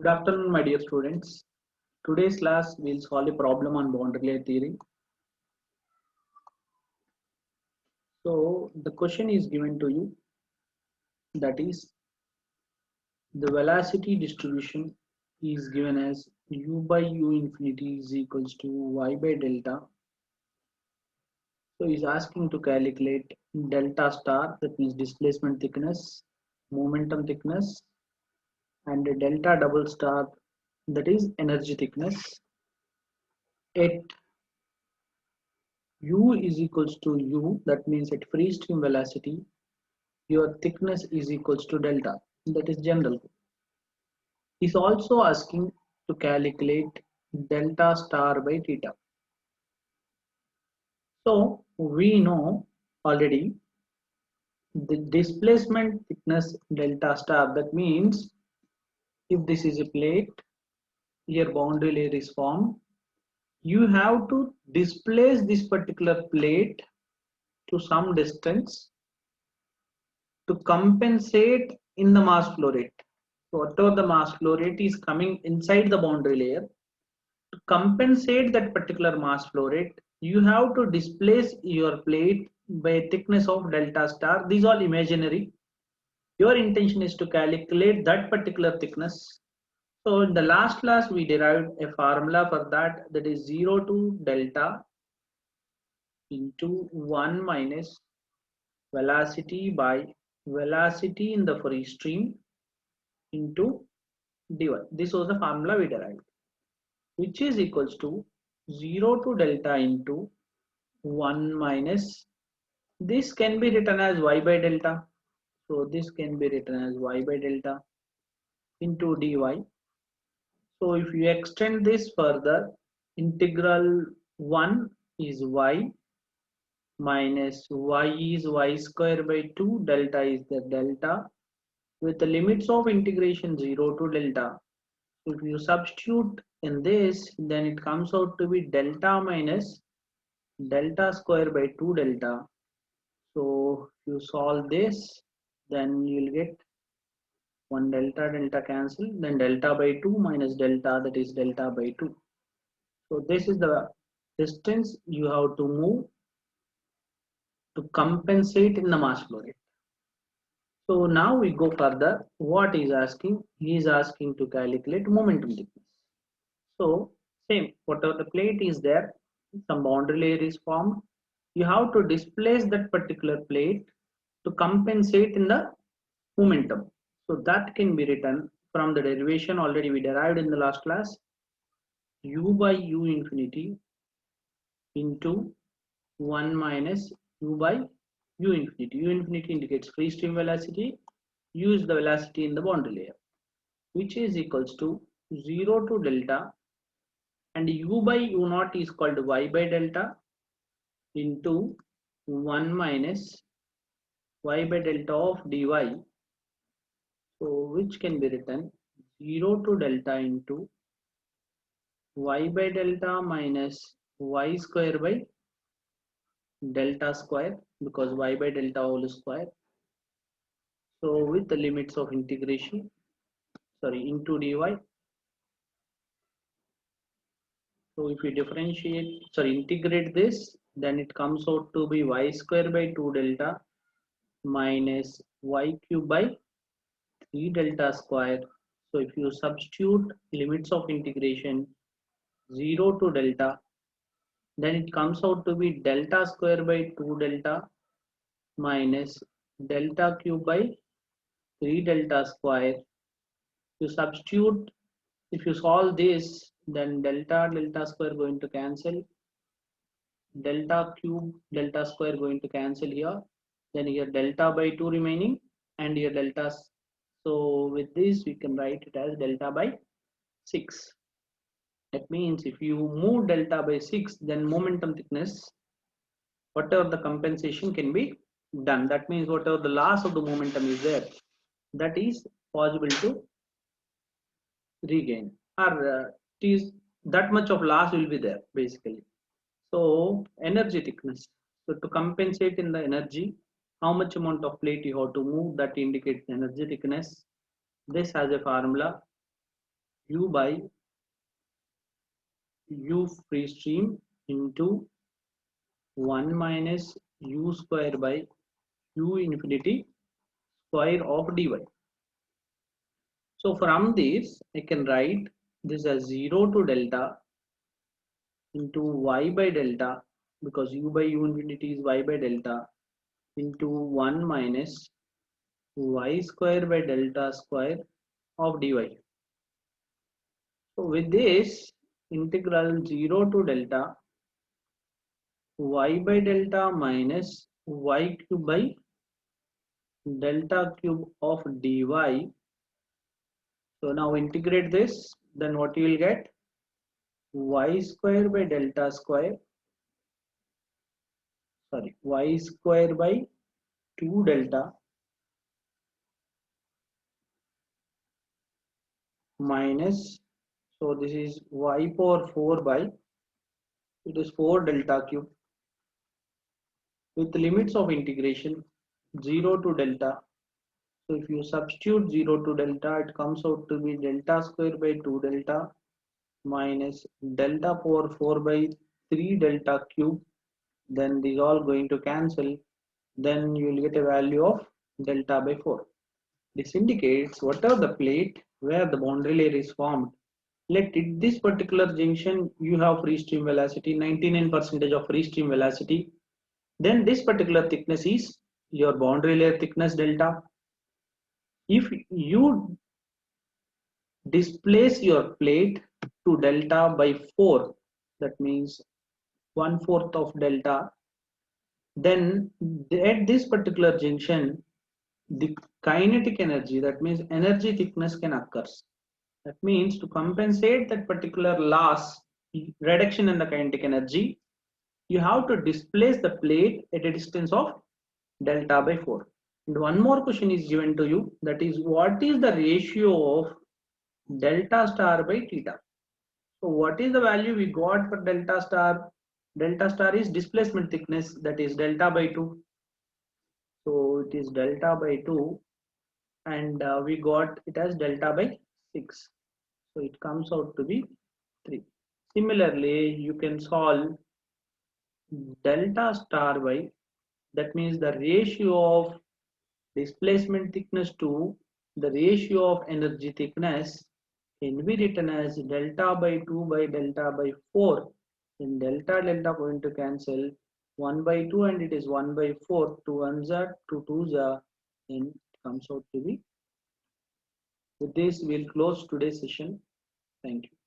Good afternoon, my dear students. Today's class will solve a problem on boundary layer theory. So the question is given to you, that is the velocity distribution is given as u by u infinity is equals to y by delta. So he's asking to calculate delta star, that means displacement thickness, momentum thickness, and delta double star, that is energy thickness at u is equals to u, that means at free stream velocity your thickness is equals to delta, that is general. Is also asking to calculate delta star by theta. So we know already the displacement thickness delta star, that means if this is a plate, here boundary layer is formed, you have to displace this particular plate to some distance to compensate in the mass flow rate. So whatever the mass flow rate is coming inside the boundary layer, to compensate that particular mass flow rate, you have to displace your plate by a thickness of delta star. These are imaginary. Your intention is to calculate that particular thickness. So in the last class, we derived a formula for that, that is 0 to delta into 1 minus velocity by velocity in the free stream into dy. This was the formula we derived, which is equals to 0 to delta into 1 minus, this can be written as y by delta. So this can be written as y by delta into dy. So if you extend this further, integral 1 is y minus y is y square by 2, delta is the delta, with the limits of integration 0 to delta. If you substitute in this, then it comes out to be delta minus delta square by 2 delta. So if you solve this, then you'll get 1 delta, delta cancel, then delta by 2 minus delta, that is delta by 2. So this is the distance you have to move to compensate in the mass flow rate. So now we go further. What is asking? He is asking to calculate momentum thickness. So same, whatever the plate is there, some boundary layer is formed. You have to displace that particular plate to compensate in the momentum. So that can be written from the derivation already we derived in the last class, u by u infinity into 1 minus u by u infinity. U infinity indicates free stream velocity, u is the velocity in the boundary layer, which is equals to 0 to delta, and u by u naught is called y by delta into 1 minus y by delta of dy. So which can be written 0 to delta into y by delta minus y square by delta square, because y by delta whole square. So with the limits of integration, sorry, into dy. So if we differentiate, sorry, integrate this, then it comes out to be y square by 2 delta minus y cube by 3 delta square. So if you substitute limits of integration 0 to delta, then it comes out to be delta square by 2 delta minus delta cube by 3 delta square. You substitute, if you solve this, then delta delta square going to cancel, delta cube delta square going to cancel here, then here delta by 2 remaining, and here delta. So with this we can write it as delta by 6. That means if you move delta by 6, then momentum thickness, whatever the compensation can be done. That means whatever the loss of the momentum is there, that is possible to regain, or it is that much of loss will be there basically. So energy thickness. So to compensate in the energy, how much amount of plate you have to move, that indicates energy thickness. This has a formula. u by u free stream into 1 minus u square by u infinity square of dy. So from this I can write this as 0 to delta into y by delta, because u by u infinity is y by delta, into 1 minus y square by delta square of dy. So with this, integral 0 to delta y by delta minus y cube by delta cube of dy. So now integrate this, then what you will get? Y square by delta square, sorry, y square by 2 delta minus, so this is y power 4 by, it is 4 delta cube, with limits of integration 0 to delta. So if you substitute 0 to delta, it comes out to be delta square by 2 delta minus delta power 4 by 3 delta cube. Then these all going to cancel. Then you will get a value of delta by 4. This indicates whatever the plate where the boundary layer is formed. Let it this particular junction you have free stream velocity, 99% of free stream velocity. Then this particular thickness is your boundary layer thickness delta. If you displace your plate to delta by 4, that means 1/4 of delta, then at this particular junction the kinetic energy, that means energy thickness, can occur. That means to compensate that particular loss, reduction in the kinetic energy, you have to displace the plate at a distance of delta by 4. And one more question is given to you, that is, what is the ratio of delta star by theta? So what is the value we got for delta star? Delta star is displacement thickness, that is delta by 2. So it is delta by 2, and we got it as delta by 6. So it comes out to be 3. Similarly, you can solve delta star by, that means the ratio of displacement thickness to the ratio of energy thickness can be written as delta by 2 by delta by 4. In delta going to cancel 1 by 2, and it is 1 by 4. 2 ones are 2 twos are, and it comes out to be. With this we'll close today's session. Thank you.